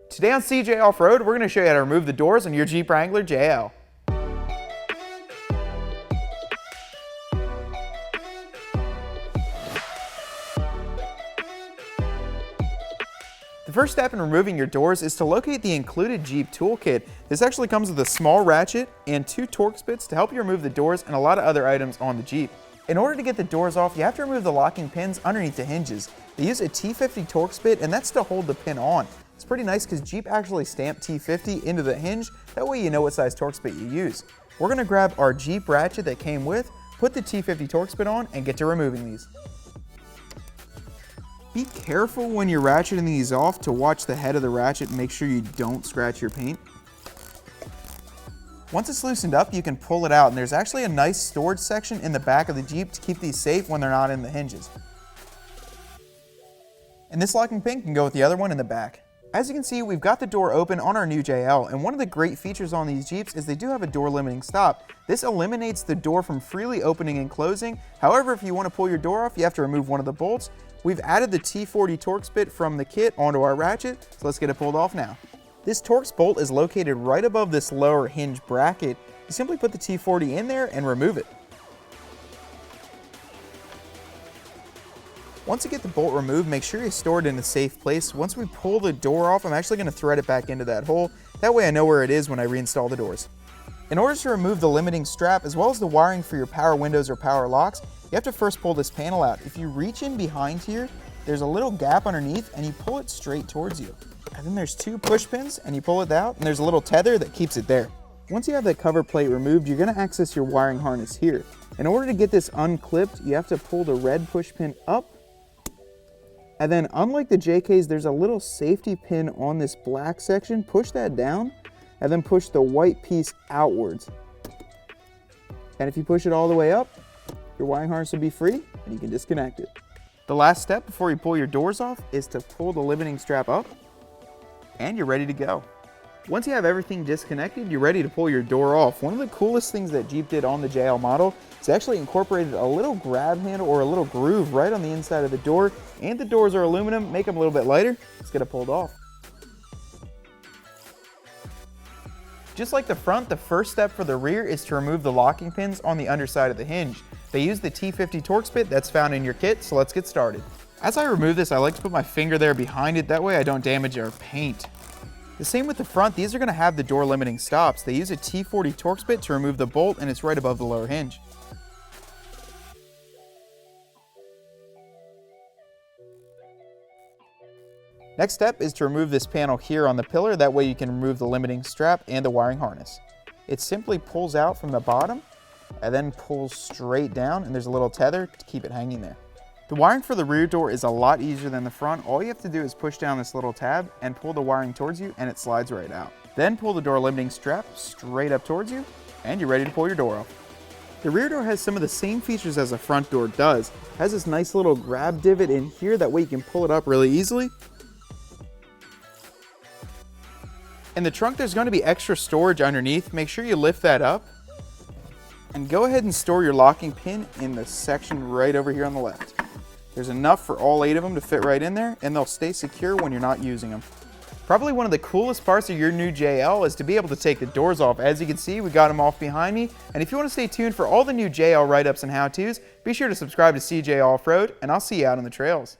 Today on CJ Off-Road, we're going to show you how to remove the doors on your Jeep Wrangler JL. The first step in removing your doors is to locate the included Jeep toolkit. This actually comes with a small ratchet and 2 Torx bits to help you remove the doors and a lot of other items on the Jeep. In order to get the doors off, you have to remove the locking pins underneath the hinges. They use a T50 Torx bit, and that's to hold the pin on. It's pretty nice because Jeep actually stamped T50 into the hinge, that way you know what size Torx bit you use. We're going to grab our Jeep ratchet that came with, put the T50 Torx bit on, and get to removing these. Be careful when you're ratcheting these off to watch the head of the ratchet and make sure you don't scratch your paint. Once it's loosened up, you can pull it out, and there's actually a nice storage section in the back of the Jeep to keep these safe when they're not in the hinges. And this locking pin can go with the other one in the back. As you can see, we've got the door open on our new JL, and one of the great features on these Jeeps is they do have a door limiting stop. This eliminates the door from freely opening and closing. However, if you want to pull your door off, you have to remove one of the bolts. We've added the T40 Torx bit from the kit onto our ratchet, so let's get it pulled off now. This Torx bolt is located right above this lower hinge bracket. You simply put the T40 in there and remove it. Once you get the bolt removed, make sure you store it in a safe place. Once we pull the door off, I'm actually going to thread it back into that hole. That way I know where it is when I reinstall the doors. In order to remove the limiting strap, as well as the wiring for your power windows or power locks, you have to first pull this panel out. If you reach in behind here, there's a little gap underneath, and you pull it straight towards you. And then there's 2 push pins, and you pull it out, and there's a little tether that keeps it there. Once you have that cover plate removed, you're going to access your wiring harness here. In order to get this unclipped, you have to pull the red push pin up, and then unlike the JKs, there's a little safety pin on this black section. Push that down, and then push the white piece outwards. And if you push it all the way up, your wiring harness will be free, and you can disconnect it. The last step before you pull your doors off is to pull the limiting strap up, and you're ready to go. Once you have everything disconnected, you're ready to pull your door off. One of the coolest things that Jeep did on the JL model is actually incorporated a little grab handle or a little groove right on the inside of the door, and the doors are aluminum, make them a little bit lighter. Let's get it pulled off. Just like the front, the first step for the rear is to remove the locking pins on the underside of the hinge. They use the T50 Torx bit that's found in your kit, so let's get started. As I remove this, I like to put my finger there behind it, that way I don't damage our paint. The same with the front, these are going to have the door limiting stops. They use a T40 Torx bit to remove the bolt, and it's right above the lower hinge. Next step is to remove this panel here on the pillar, that way you can remove the limiting strap and the wiring harness. It simply pulls out from the bottom and then pulls straight down, and there's a little tether to keep it hanging there. The wiring for the rear door is a lot easier than the front. All you have to do is push down this little tab and pull the wiring towards you, and it slides right out. Then pull the door limiting strap straight up towards you, and you're ready to pull your door off. The rear door has some of the same features as the front door does. It has this nice little grab divot in here, that way you can pull it up really easily. In the trunk, there's going to be extra storage underneath. Make sure you lift that up, and go ahead and store your locking pin in the section right over here on the left. There's enough for all 8 of them to fit right in there, and they'll stay secure when you're not using them. Probably one of the coolest parts of your new JL is to be able to take the doors off. As you can see, we got them off behind me, and if you want to stay tuned for all the new JL write-ups and how-tos, be sure to subscribe to CJ Off-Road, and I'll see you out on the trails.